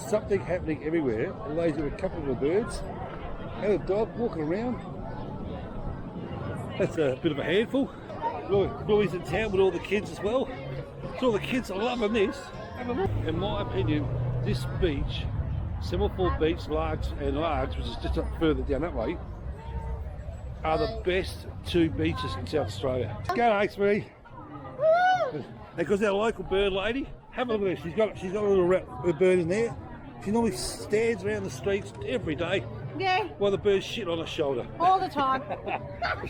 something happening everywhere. And there's a couple of the birds and a dog walking around. That's a bit of a handful. Bluey's in town with all the kids as well. So all the kids are loving this. In my opinion, this beach, Semaphore Beach, Largs, which is just up further down that way, are the best two beaches in South Australia. Go on, sweetie. Because our local bird lady, have a look at her. She's got a little bird in there. She normally stands around the streets every day. Yeah. While the bird's shit on her shoulder. All the time.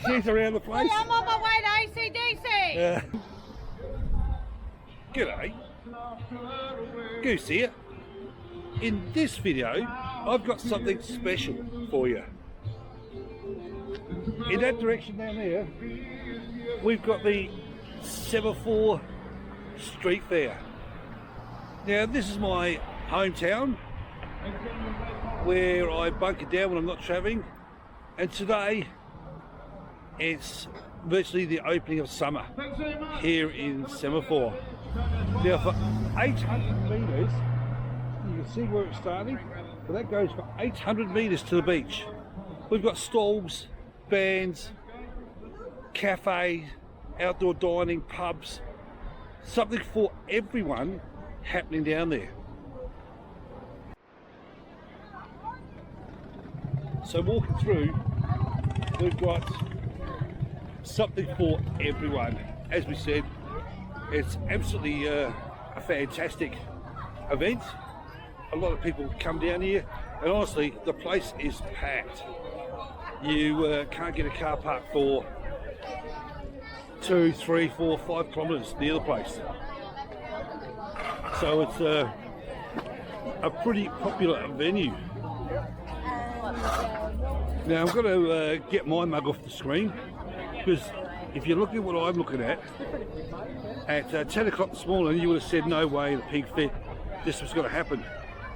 She's around the place. Hey, I'm on my way to ACDC. G'day. Goose here. In this video, I've got something special for you. In that direction down there, we've got the Semaphore Street Fair. Now, this is my hometown, where I bunker down when I'm not travelling, and today it's virtually the opening of summer here in Semaphore. Now, for 800 metres, you can see where it's starting, but that goes for 800 metres to the beach. We've got stalls, bands, cafes, outdoor dining, pubs, something for everyone happening down there. So walking through, we've got something for everyone. As we said, it's absolutely a fantastic event. A lot of people come down here, and honestly, the place is packed. You can't get a car park for 2, 3, 4, 5 kilometres near the place. So it's a pretty popular venue. Now I'm going to get my mug off the screen, because if you're looking at what I'm looking at 10 o'clock this morning, you would have said no way the pig fit this was going to happen.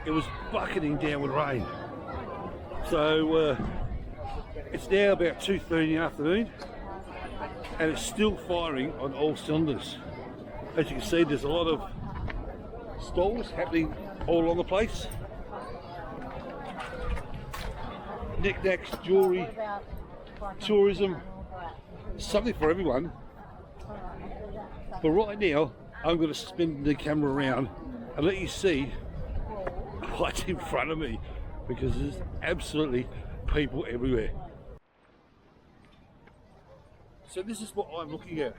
It was bucketing down with rain. So it's now about 2:30 in the afternoon, and it's still firing on all cylinders. As you can see, there's a lot of stalls happening all along the place. Knickknacks, jewellery, tourism, something for everyone. But right now, I'm going to spin the camera around and let you see what's in front of me, because there's absolutely people everywhere. So this is what I'm looking at.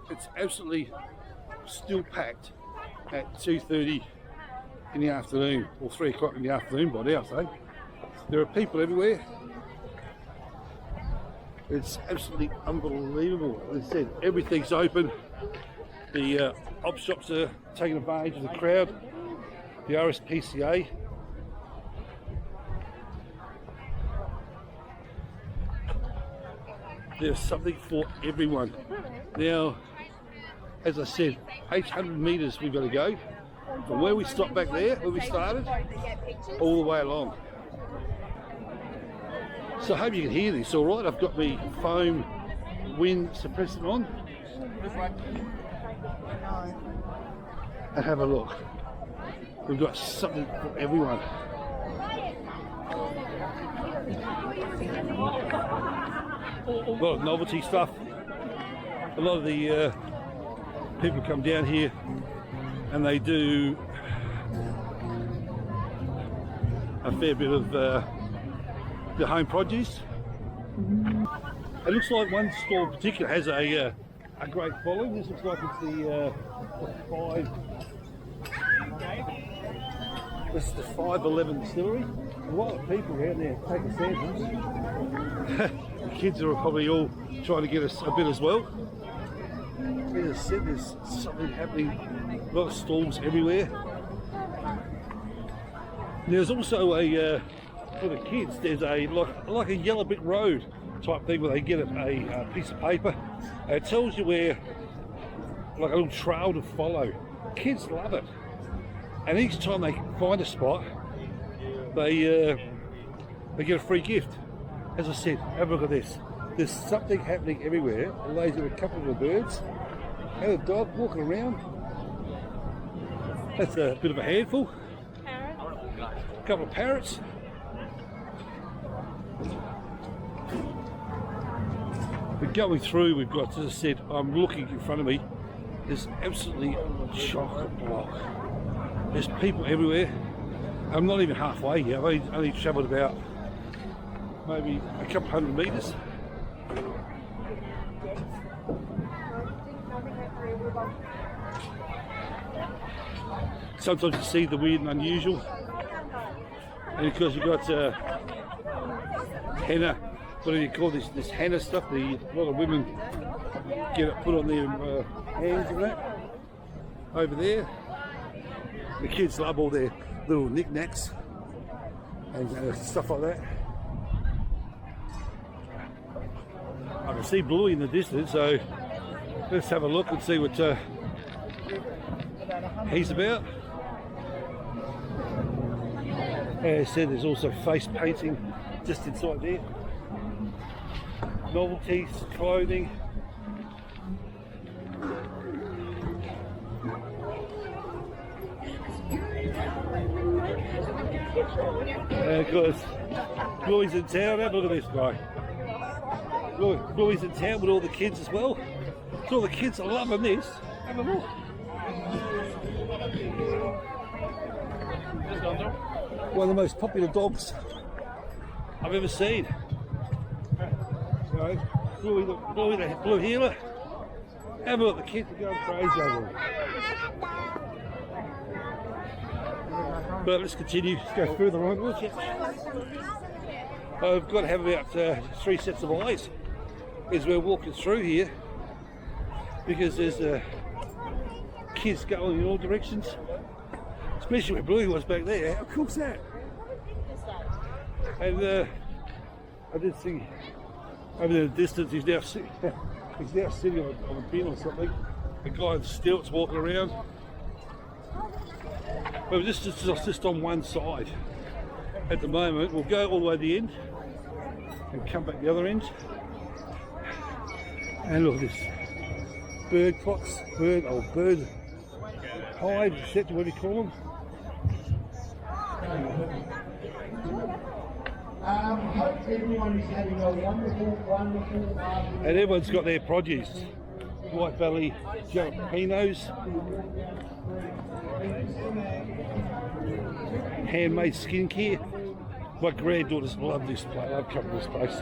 It's absolutely still packed at 2:30 in the afternoon, or 3 o'clock in the afternoon by now, say. There are people everywhere. It's absolutely unbelievable. As I said, everything's open. The op shops are taking advantage of the crowd. The RSPCA. There's something for everyone. Now, as I said, 800 metres we've got to go from where we stopped back there, where we started, all the way along. So I hope you can hear this all right. I've got my foam wind suppressor on. And have a look. We've got something for everyone. A lot of novelty stuff. A lot of the people come down here and they do a fair bit of the home produce. It looks like one store in particular has a great following. This looks like it's the 511 distillery. A lot of people out there taking samples. The kids are probably all trying to get us a bit as well. As I said, there's something happening. A lot of stalls everywhere. There's also a for the kids, there's a like a yellow brick road type thing where they get a piece of paper. It tells you where, like a little trail to follow. Kids love it, and each time they find a spot, they get a free gift. As I said, have a look at this. There's something happening everywhere. There's a couple of the birds and a dog walking around. That's a bit of a handful. a couple of parrots. We're going through, we've got, as I said, I'm looking in front of me, there's absolutely chock-a-block. There's people everywhere. I'm not even halfway here, I've only travelled about maybe a couple hundred metres. Sometimes you see the weird and unusual, and because you've got henna, what do you call this henna stuff, a lot of women get it put on their hands and that, over there. The kids love all their little knickknacks and stuff like that. I can see Bluey in the distance, so let's have a look and see what he's about. As I said, there's also face painting just inside there. Novelties, clothing. Of course, Bluey's in town. Have a look at this guy. Bluey's in town with all the kids as well. So all the kids are loving this. Have a look. One of the most popular dogs I've ever seen. So, Bluey the blue healer. Have a look, the kids are going crazy over it. But let's continue, let's go through the right woods. I've got to have about 3 sets of eyes as we're walking through here, because there's kids going in all directions, especially where Bluey was back there. How cool's that? And I did see over in the distance he's now sitting on a bin or something. A guy on stilts walking around. But just on one side at the moment. We'll go all the way to the end and come back the other end. And look at this bird pots, bird hive, etc. What do you call them? Hope everyone is having a wonderful And everyone's got their produce. White Valley jalapenos, handmade skincare. My granddaughters love this place. I've come to this place.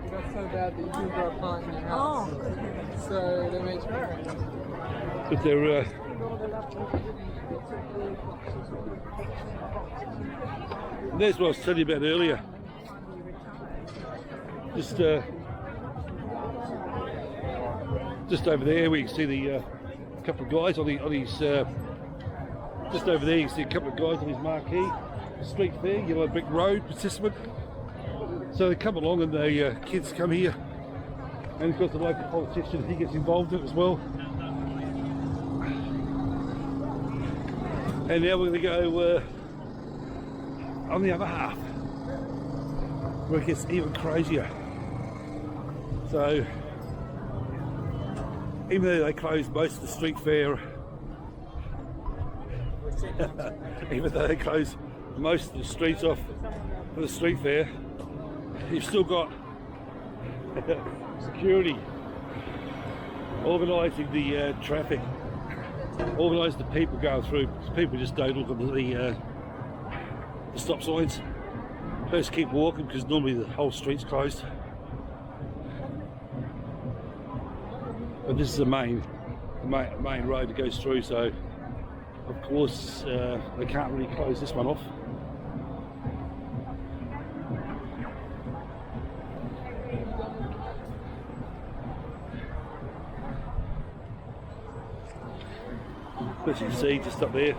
You got so bad that you couldn't grow a plant in your house. So they made you. But they're there's what I was telling you about earlier. Just over there, we can see the couple of guys on his. Just over there, you can see a couple of guys on his marquee. Street Fair, Yellow Brick Road participant. So they come along and the kids come here, and of course the local politician, he gets involved in it as well. And now we're going to go on the other half, where it gets even crazier. So, even though they closed most of the street fair, even though they closed most of the streets off for the street fair, you've still got security organising the traffic, organising the people going through. People just don't look at the stop signs. First keep walking, because normally the whole street's closed. But this is the main road that goes through, so of course they can't really close this one off. As you can see, just up there,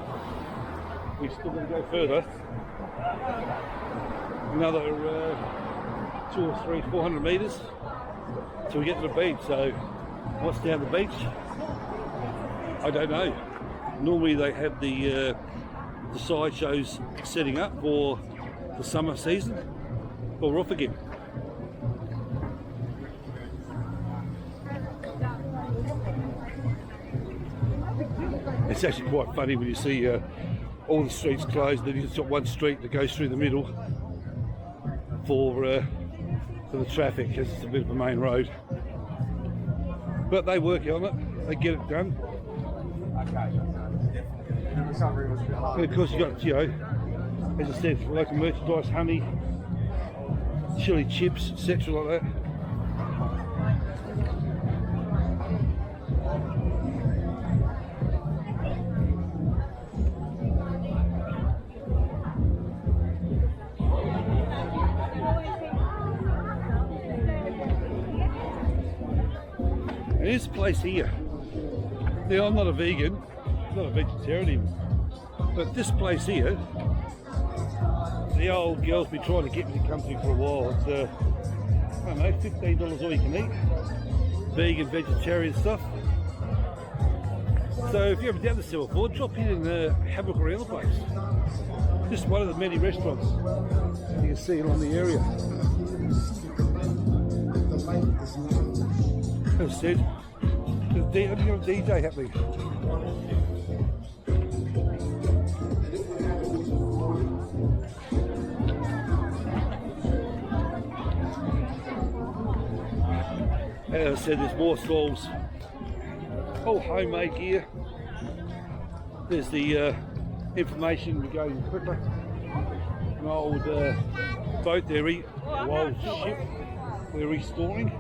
we're still going to go further. Another 200 or 300, 400 metres till we get to the beach. So what's down the beach? I don't know. Normally they have the sideshows setting up for the summer season, but we're off again. It's actually quite funny when you see all the streets closed. Then you've just got one street that goes through the middle for the traffic, because it's a bit of a main road. But they work on it, they get it done. And of course you got, you know, as I said, local merchandise, honey, chili chips, etc. like that. And this place here, now I'm not a vegan, not a vegetarian even, but this place here, the old girl's been trying to get me to come to for a while. It's I don't know, $15 all you can eat, vegan, vegetarian stuff. So if you're ever down to Semaphore, drop in and have a look around the place. Just one of the many restaurants you can see along the area. As I said, there's a DJ happening. As I said, there's more stalls. All homemade gear. There's the information regarding quicker. An old boat they're an old ship they're restoring.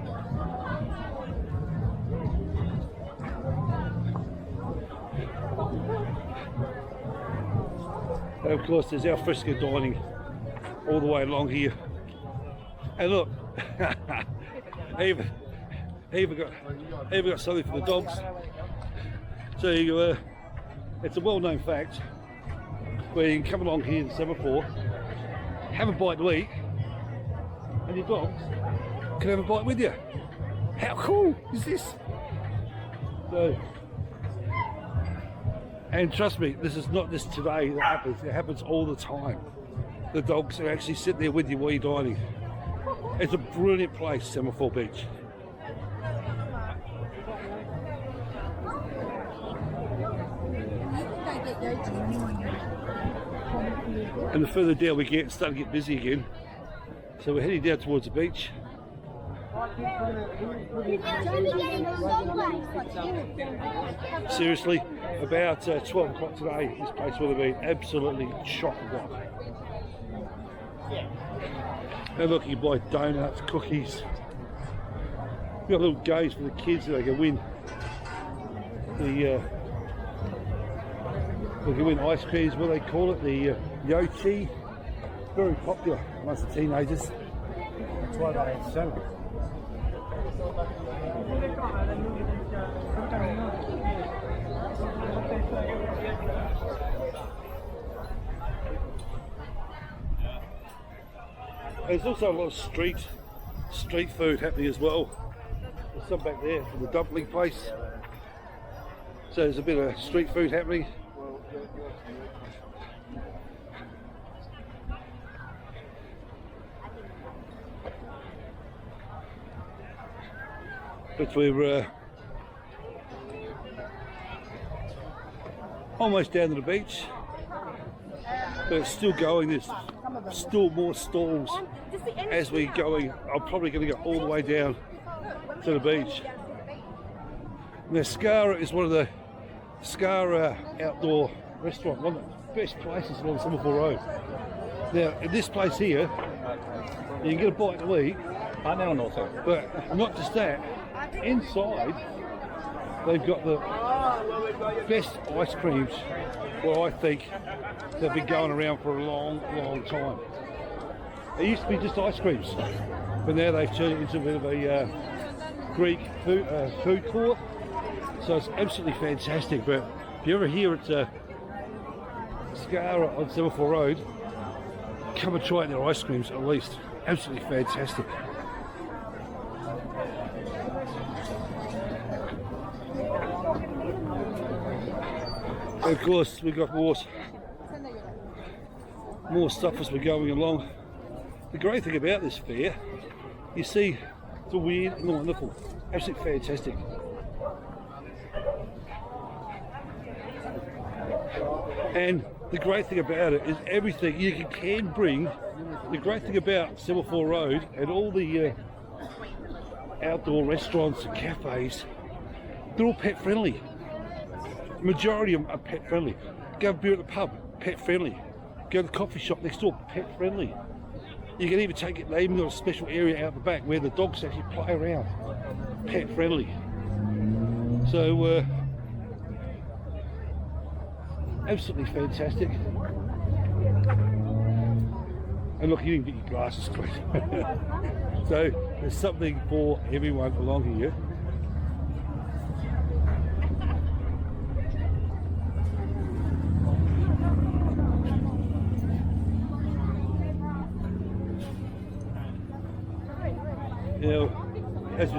And of course there's al fresco dining all the way along here. And look, even got something for the dogs. So it's a well-known fact where you can come along here in Semaphore, have a bite to eat, and your dogs can have a bite with you. How cool is this? So, and trust me, this is not just today that happens, it happens all the time. The dogs are actually sitting there with you while you're dining. It's a brilliant place, Semaphore Beach. And the further down we get, it's starting to get busy again. So we're heading down towards the beach. Seriously, about 12 o'clock today, this place would have been absolutely chock-a-block. And look, you buy donuts, cookies. We've got little games for the kids so they can win they can win ice creams, what they call it, the Yochi. Very popular amongst the teenagers. That's why they sell it. There's also a lot of street food happening as well. There's some back there from the dumpling place. So there's a bit of street food happening. But we're almost down to the beach, but it's still going. There's still more stalls as we're going. I'm probably going to go all the way down to the beach. Now Skara is one of the outdoor restaurant, one of the best places along Semaphore Road. Now in this place here, you can get a bite to eat, but not just that. Inside, they've got the best ice creams, well I think, they've been going around for a long, long time. It used to be just ice creams, but now they've turned it into a bit of a Greek food court, so it's absolutely fantastic. But if you're ever here at Skara on Semaphore Road, come and try out their ice creams at least. Absolutely fantastic. And of course we've got more stuff as we're going along. The great thing about this fair, you see the weird and the wonderful. Absolutely fantastic. And the great thing about it is everything you can bring. The great thing about Semaphore Road and all the outdoor restaurants and cafes, they're all pet friendly. Majority of them are pet friendly. Go have a beer at the pub, pet friendly. Go to the coffee shop next door, pet friendly. You can even take it, they even got a special area out the back where the dogs actually play around, pet friendly. So, absolutely fantastic. And look, you didn't get your glasses clean. So there's something for everyone along here. Now, as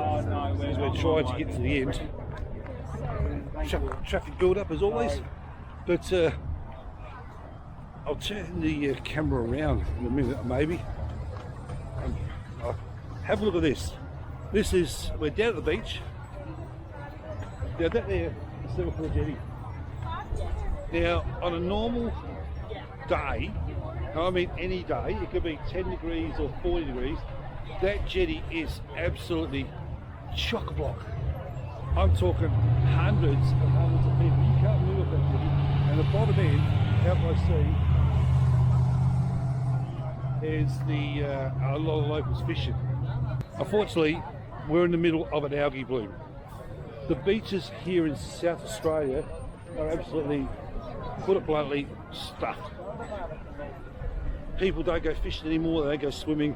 we're trying to get to the end, traffic build up as always, but I'll turn the camera around in a minute, maybe. Have a look at this. This is, we're down at the beach. Now that there, the Semaphore jetty. Now, on a normal day, I mean any day, it could be 10 degrees or 40 degrees, that jetty is absolutely chock-a-block. I'm talking hundreds and hundreds of people. You can't move up that jetty. And the bottom end, out by sea, is a lot of locals fishing. Unfortunately, we're in the middle of an algae bloom. The beaches here in South Australia are absolutely, put it bluntly, stuffed. People don't go fishing anymore, they don't go swimming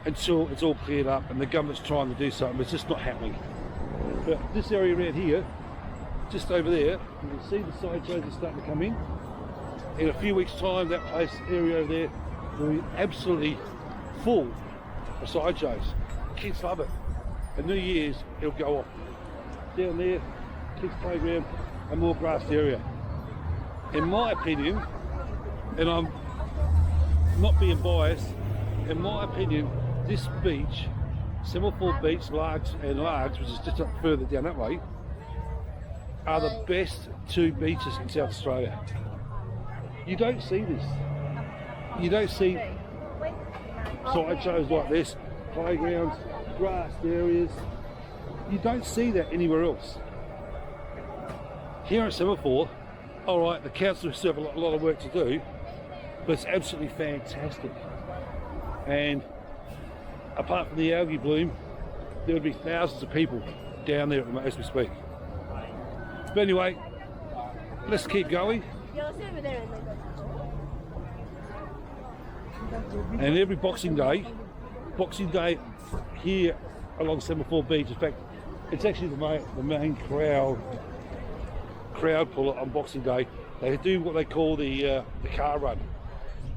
until it's all cleared up and the government's trying to do something, but it's just not happening. But this area around here, just over there, you can see the side shows are starting to come in. In a few weeks' time, that place area over there will be absolutely full of side shows. Kids love it. At New Year's, it'll go off. Down there, kids' playground, a more grassed area. In my opinion, and I'm not being biased, in my opinion, this beach, Semaphore Beach, Largs, which is just up further down that way, are the best two beaches in South Australia. You don't see this. You don't see side shows like this, playgrounds, grassed areas. You don't see that anywhere else. Here at Semaphore, alright, the council still have a lot of work to do, but it's absolutely fantastic. And apart from the algae bloom, there would be thousands of people down there as we speak. But anyway, let's keep going. And every Boxing Day here along Semaphore Beach, in fact, it's actually the main crowd puller on Boxing Day. They do what they call the car run.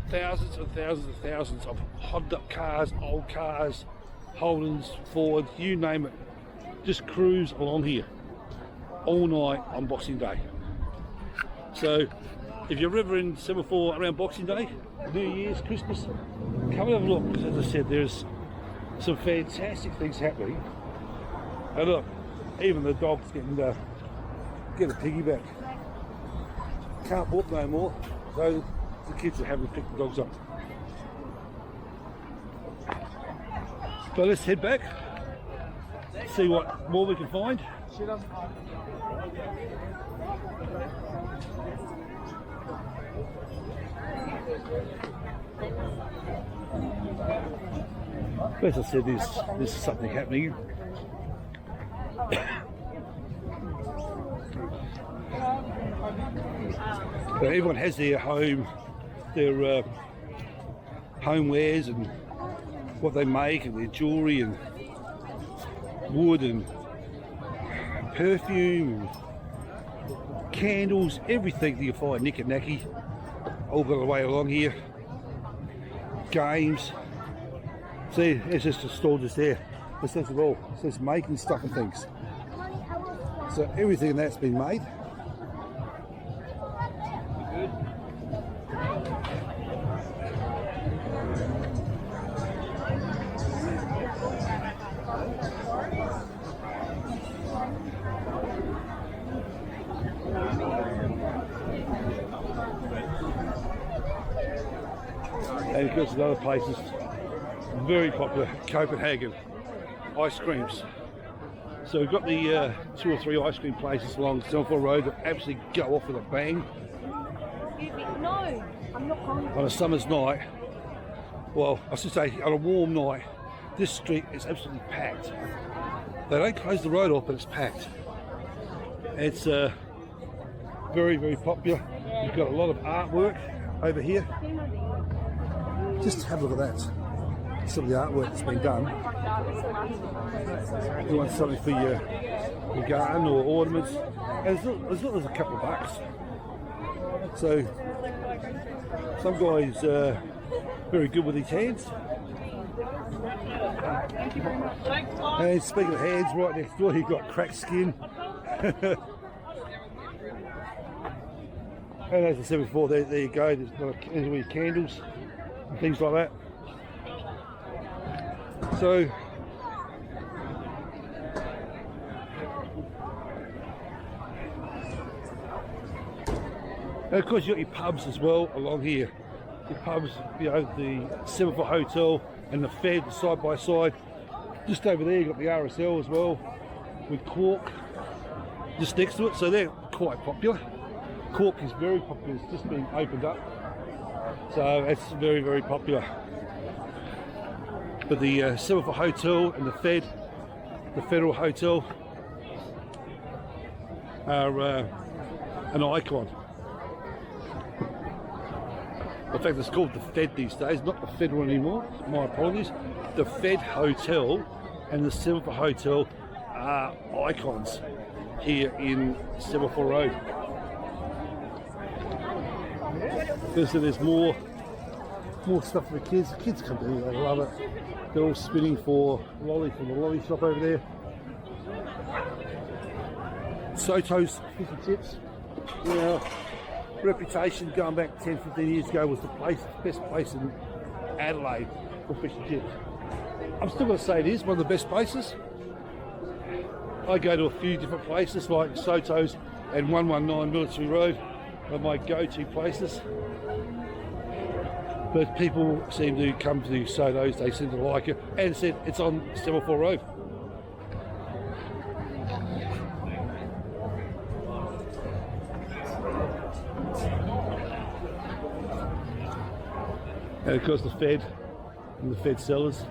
Thousands and thousands and thousands of hogged up cars, old cars, Holdens, Fords, you name it, just cruise along here all night on Boxing Day. So if you're ever in Semaphore around Boxing Day, New Year's, Christmas, come and have a look, because as I said, there's some fantastic things happening. And look, even the dogs get a piggyback. Can't walk no more, so the kids are having to pick the dogs up. But let's head back, see what more we can find. As I said, there's is something happening. But everyone has their homewares and what they make, and their jewellery and wood and perfume and candles, everything that you find nick and nacky, all got away along here. Games. See, it's just a store just there. It says it all. It says making stuff and things. So everything that's been made. And of course, in other places, very popular Copenhagen ice creams. So we've got the 2 or 3 ice cream places along Semaphore Road that absolutely go off with a bang. No, I'm not hungry. On a summer's night, well, I should say on a warm night, this street is absolutely packed. They don't close the road off, but it's packed. It's very, very popular. You've got a lot of artwork over here. Just have a look at that. Some of the artwork that's been done. You want something for your garden or ornaments, and as little as a couple of bucks. So some guys very good with his hands. And speaking of hands, right next door you've got cracked skin. And as I said before, there you go, there's got candles and things like that. So and of course you got your pubs as well along here. Your pubs, you know, the Semaphore Hotel and the Fed side by side. Just over there you got the RSL as well with Cork just next to it, so they're quite popular. Cork is very popular, it's just been opened up, so it's very, very popular. But the Semaphore Hotel and the Federal Hotel are an icon. In fact, it's called the Fed these days, not the Federal anymore, my apologies. The Fed Hotel and the Semaphore Hotel are icons here in Semaphore Road. So there's more stuff for the kids. The kids come in, they love it. They're all spinning for lolly from the lolly shop over there. Soto's fish and chips. Now, reputation going back 10, 15 years ago was the best place in Adelaide for fish and chips. I'm still going to say it is one of the best places. I go to a few different places like Soto's and 119 Military Road are my go-to places. But people seem to come to Soto's, they seem to like it, and said it's on Semaphore Road. And of course the Fed and the Fed sellers.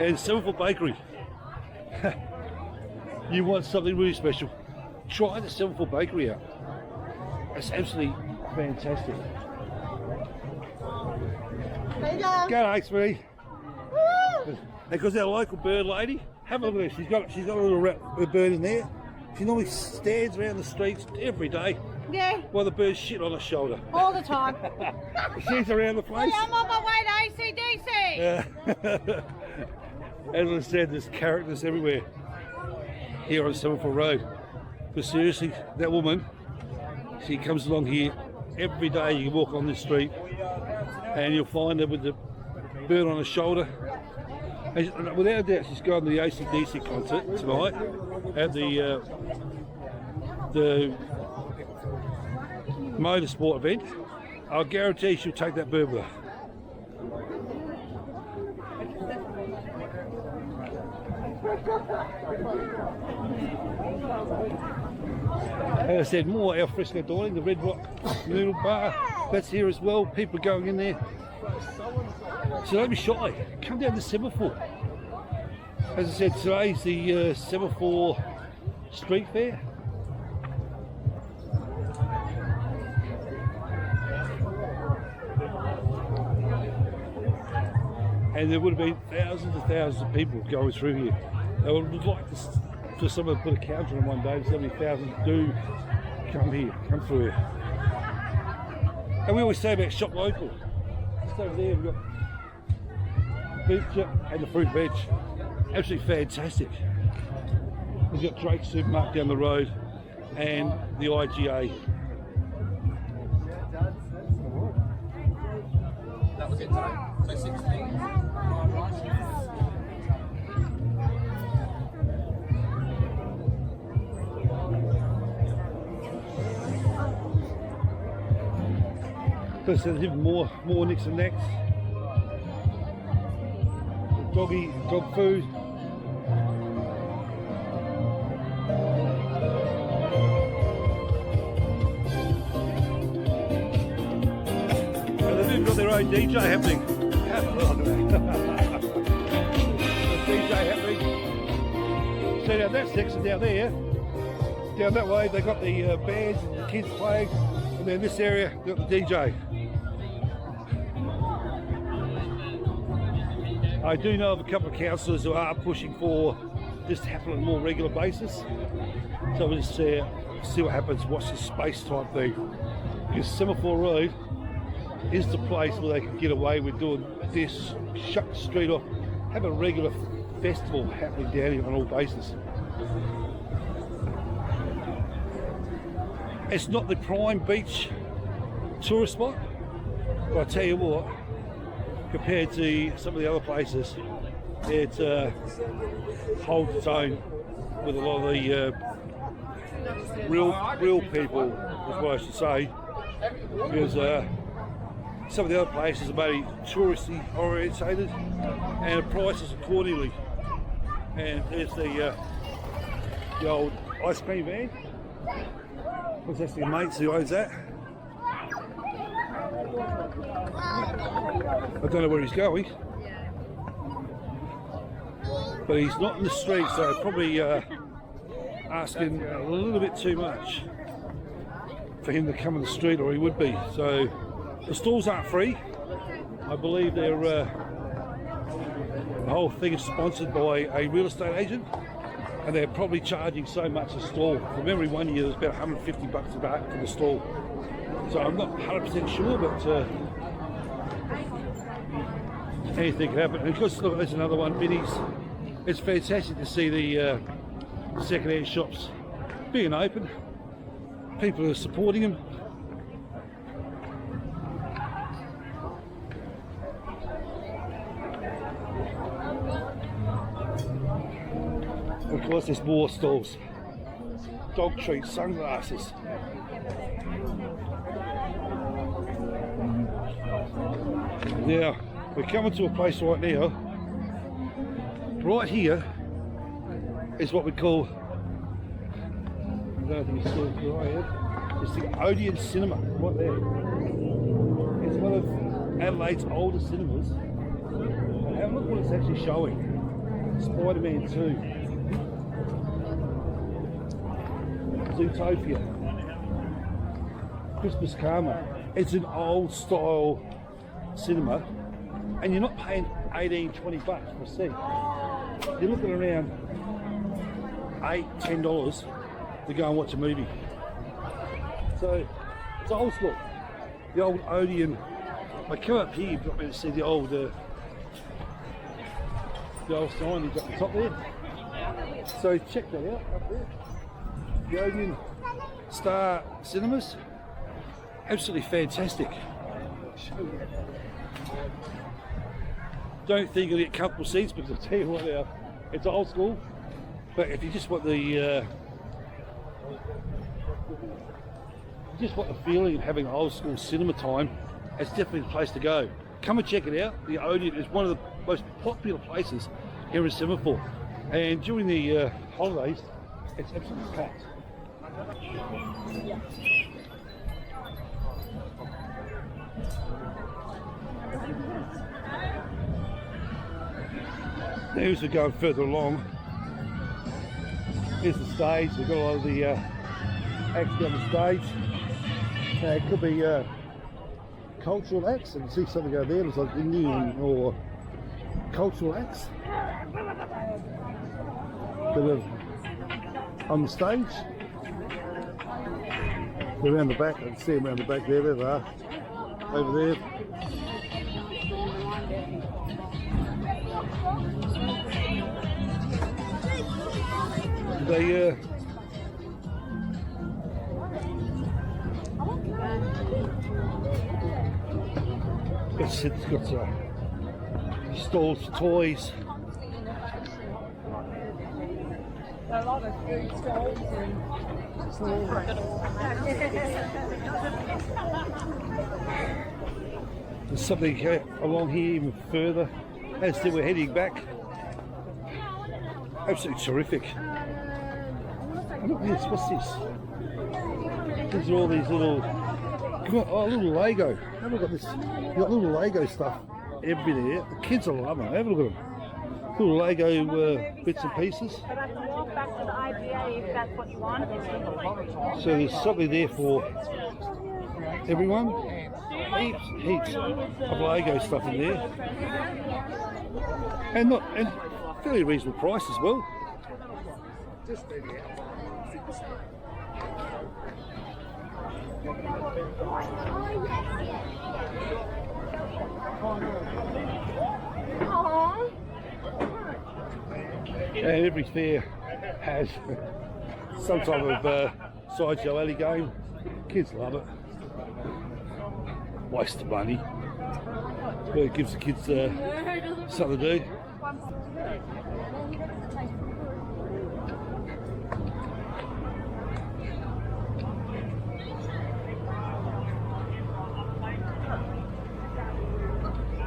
And Semaphore Bakery. You want something really special, try the Semaphore Bakery out. It's absolutely fantastic. G'day, sweetie. Because our local bird lady, have a look at her. She's got a little bird in there. She normally stands around the streets every day. Yeah. While the bird's shit on her shoulder. All the time. She's around the place. Hey, I'm on my way to ACDC. Yeah. As I said, there's characters everywhere here on Semaphore Road. But seriously, that woman, she comes along here every day. You walk on this street and you'll find her with the bird on her shoulder. And without a doubt, she's going to the ACDC concert tonight at the motorsport event. I'll guarantee she'll take that bird with her. As I said, more alfresco dining, the Red Rock Noodle Bar, that's here as well. People are going in there. So don't be shy, come down to Semaphore. As I said, today's the Semaphore Street Fair. And there would have been thousands and thousands of people going through here. I would like for someone to put a counter on one day so many thousands do come here, come through here. And we always say about shop local. Just over there we've got Beach and the fruit veg. Absolutely fantastic. We've got Drake's Supermarket down the road and the IGA. That was it today. So 16. Plus there's even more nicks and necks. Dog food. And they've even got their own DJ happening. DJ happening. So now that section down there, down that way they've got the bands and the kids playing, and then this area they've got the DJ. I do know of a couple of councillors who are pushing for this to happen on a more regular basis. So we'll just see what happens, watch this space type thing. Because Semaphore Road is the place where they can get away with doing this, shut the street off, have a regular festival happening down here on all bases. It's not the prime beach tourist spot, but I tell you what, compared to some of the other places, it holds its own with a lot of the real people, is what I should say, because some of the other places are very touristy orientated and the prices accordingly. And there's the old ice cream van. What's actually a mate who owns that. I don't know where he's going, but he's not in the street, so probably asking a little bit too much for him to come in the street, or he would be. So the stalls aren't free. I believe they're the whole thing is sponsored by a real estate agent, and they're probably charging so much a stall. From memory, one year it was about $150 a day for the stall. So I'm not 100% sure, but anything can happen. And of course, look, there's another one, Vinnie's. It's fantastic to see the second-hand shops being open. People are supporting them. Of course, there's more stalls. Dog treats, sunglasses. Now, we're coming to a place right now. Right here is what we call, I don't know if you see it where I am, it's the Odeon Cinema, right there. It's one of Adelaide's older cinemas. And have a look what it's actually showing. Spider-Man 2. Zootopia. Christmas Karma. It's an old style cinema, and you're not paying $18-20 for a seat. You're looking around $8-10 to go and watch a movie. So it's old school. The old Odeon. I come up here, you've got me to see the old sign you've got at the top there. So check that out up there. The Odeon Star Cinemas. Absolutely fantastic. Don't think you'll get comfortable seats, because I'll tell you what, it's old school. But if you just want the feeling of having old school cinema time, it's definitely the place to go. Come and check it out. The Odeon is one of the most popular places here in Semaphore, and during the holidays, it's absolutely packed. Now, as we're going further along, here's the stage. We've got a lot of the acts on the stage. It could be cultural acts, and see something over there. It's like Indian or cultural acts that are on the stage. They're around the back. I can see them around the back there. There they are, over there. They it's got stalls for toys. A lot of food stalls and There's something along here even further. As then we're heading back. Absolutely terrific. Look at this, what's this? These are all these little, oh, little Lego. Have a look at this. You've got little Lego stuff everywhere. The kids are loving it. Have a look at them. Little Lego bits and pieces. But I can walk back to the IGA if that's what you want. So there's something there for everyone. Heaps of Lego stuff in there. And fairly reasonable price as well. And every fair has some type of sideshow alley game. Kids love it. Waste of money. But it gives the kids something to do.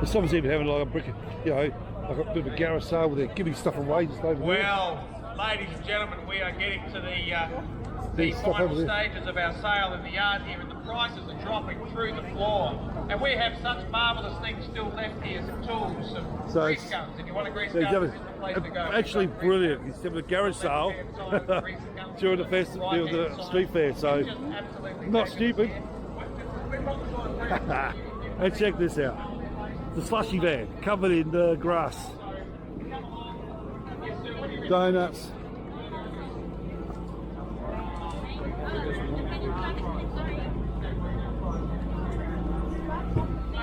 Someone's even having like a brick, you know, like a bit of a garage sale where they're giving stuff away just over there. Well, ladies and gentlemen, we are getting to the Stuff final over there. stages of our sale in the yard here, and the prices are dropping through the floor. And we have such marvellous things still left here, some tools, some So grease it's- guns. If you want a grease So gun, you this is the place to go. actually brilliant. It's having a garage sale during the festival, the street fair. So Just absolutely not fabulous. stupid. And check this out. The slushy van covered in grass. Donuts.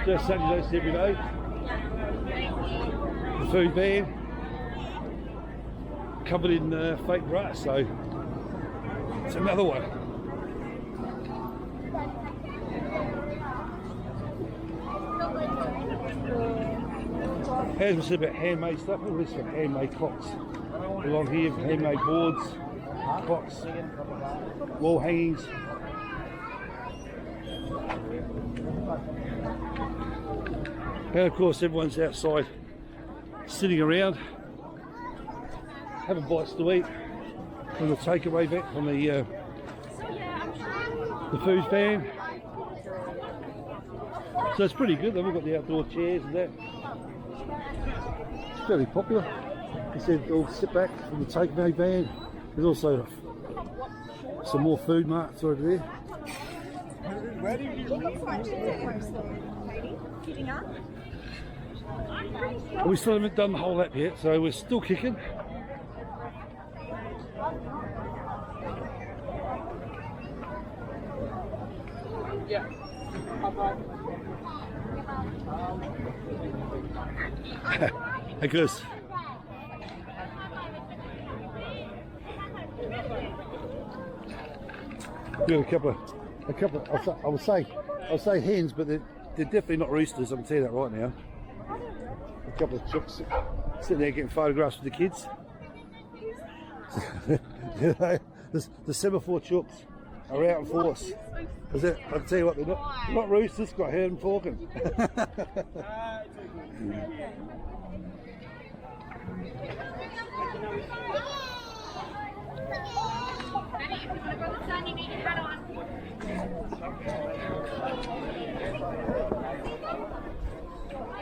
Just Saturdays every day. The food van covered in fake grass, so it's another one. As we said about handmade stuff, all this for handmade clocks. Along here, handmade boards, clocks, wall hangings. And of course everyone's outside sitting around, having bites to eat from the takeaway van, from the food van. So it's pretty good. Then we've got the outdoor chairs and that. It's fairly popular. You said all sit back from the takeaway van. There's also some more food marts over there. And we still haven't done the whole lap yet, so we're still kicking. Yeah. Because we got a couple. I would say hens, but they're definitely not roosters. I can tell you that right now. A couple of chooks sitting there getting photographs with the kids. You know, the Semaphore chooks are out in force. I can tell you what, they're not roosters. Got heard them talking.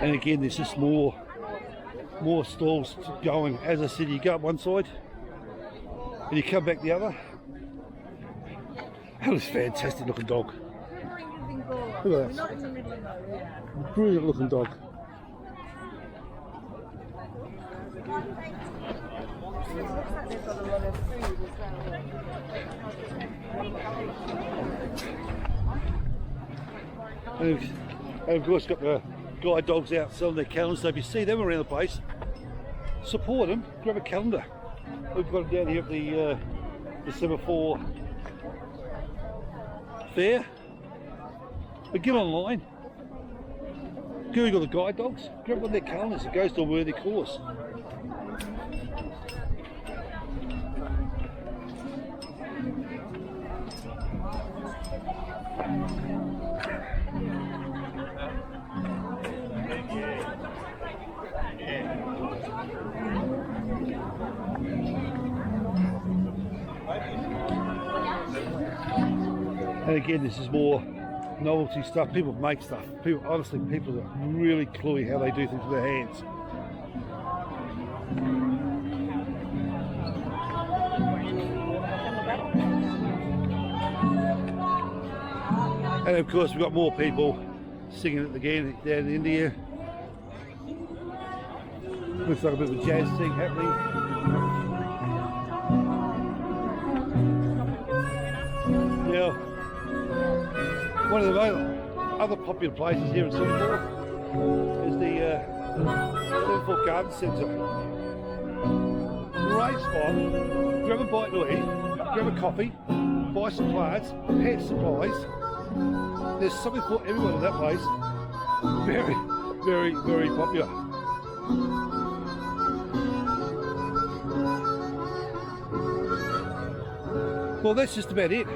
And again, there's just more stalls going. As I said, you go up one side and you come back the other. That was a fantastic looking dog. Look at that. Brilliant looking dog. And of course got the guide dogs out selling their calendars, so if you see them around the place, support them, grab a calendar. We've got them down here at the Semaphore Fair. But get online, Google the guide dogs, grab one of their calendars, it goes to a worthy cause. And again, this is more novelty stuff. People make stuff. People, honestly, people are really cluey how they do things with their hands. And of course, we've got more people singing it again down in India. Looks like a bit of a jazz thing happening. Now, one of the other popular places here in Semaphore is the Semaphore Garden Centre. Great spot. Grab a bite to eat, grab a coffee, buy some plants, pet supplies. There's something for everyone in that place. Very, very, very popular. Well, that's just about it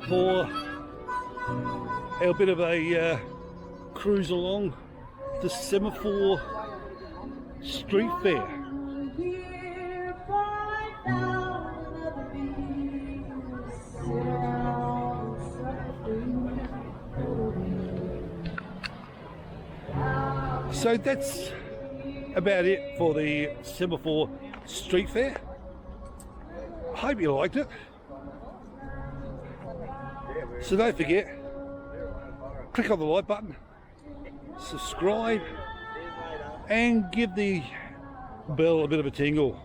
for our bit of a cruise along the Semaphore Street Fair. So that's about it for the Semaphore Street Fair. I hope you liked it. So don't forget, click on the like button, subscribe, and give the bell a bit of a tingle.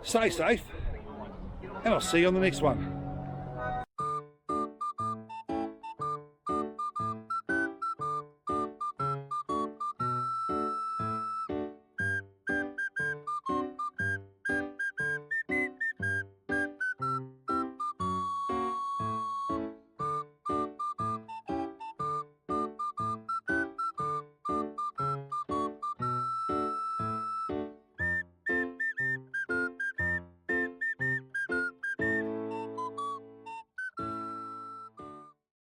Stay safe, and I'll see you on the next one.